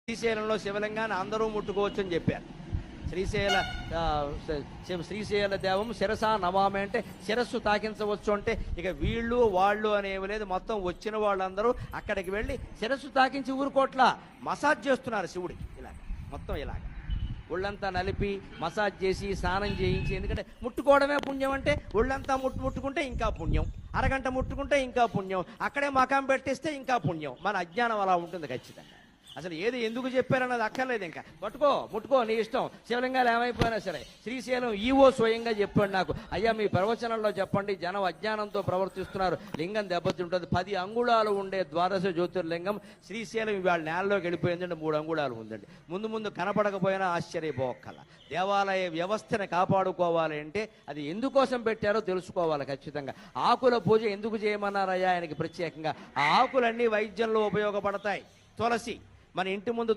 శ్రీశైలంలో శివలింగాన్ని అందరూ ముట్టుకోవచ్చు అని చెప్పారు. శ్రీశైల దేవం శిరసా నమామి అంటే శిరస్సు తాకించవచ్చు అంటే ఇక వీళ్ళు వాళ్ళు అనేవి లేదు. మొత్తం వచ్చిన వాళ్ళందరూ అక్కడికి వెళ్ళి శిరస్సు తాకించి ఊరుకోట్లా మసాజ్ చేస్తున్నారు శివుడికి. ఇలాగ మొత్తం ఇలాగ ఒళ్ళంతా నలిపి మసాజ్ చేసి స్నానం చేయించి, ఎందుకంటే ముట్టుకోవడమే పుణ్యం అంటే ఒళ్ళంతా ముట్టుకుంటే ఇంకా పుణ్యం, అరగంట ముట్టుకుంటే ఇంకా పుణ్యం, అక్కడే మకాం పెట్టేస్తే ఇంకా పుణ్యం. మన అజ్ఞానం అలా ఉంటుంది ఖచ్చితంగా. అసలు ఏది ఎందుకు చెప్పారన్నది అక్కర్లేదు. ఇంకా ముట్టుకో నీ ఇష్టం. శివలింగాలు ఏమైపోయినా సరే శ్రీశైలం ఈవో స్వయంగా చెప్పాడు నాకు, అయ్యా మీ ప్రవచనంలో చెప్పండి, జనం అజ్ఞానంతో ప్రవర్తిస్తున్నారు, లింగం దెబ్బతింటుంది. 10 అంగుళాలు ఉండే ద్వాదశ జ్యోతిర్లింగం శ్రీశైలం ఇవాళ నేలలోకి వెళ్ళిపోయిందంటే 3 అంగుళాలు ఉందండి. ముందు కనపడకపోయినా ఆశ్చర్యపోకల. దేవాలయ వ్యవస్థను కాపాడుకోవాలి అంటే అది ఎందుకోసం పెట్టారో తెలుసుకోవాలి ఖచ్చితంగా. ఆకుల పూజ ఎందుకు చేయమన్నారయ్యా ఆయనకి ప్రత్యేకంగా? ఆ ఆకులన్నీ వైద్యంలో ఉపయోగపడతాయి. తులసి మన ఇంటి ముందు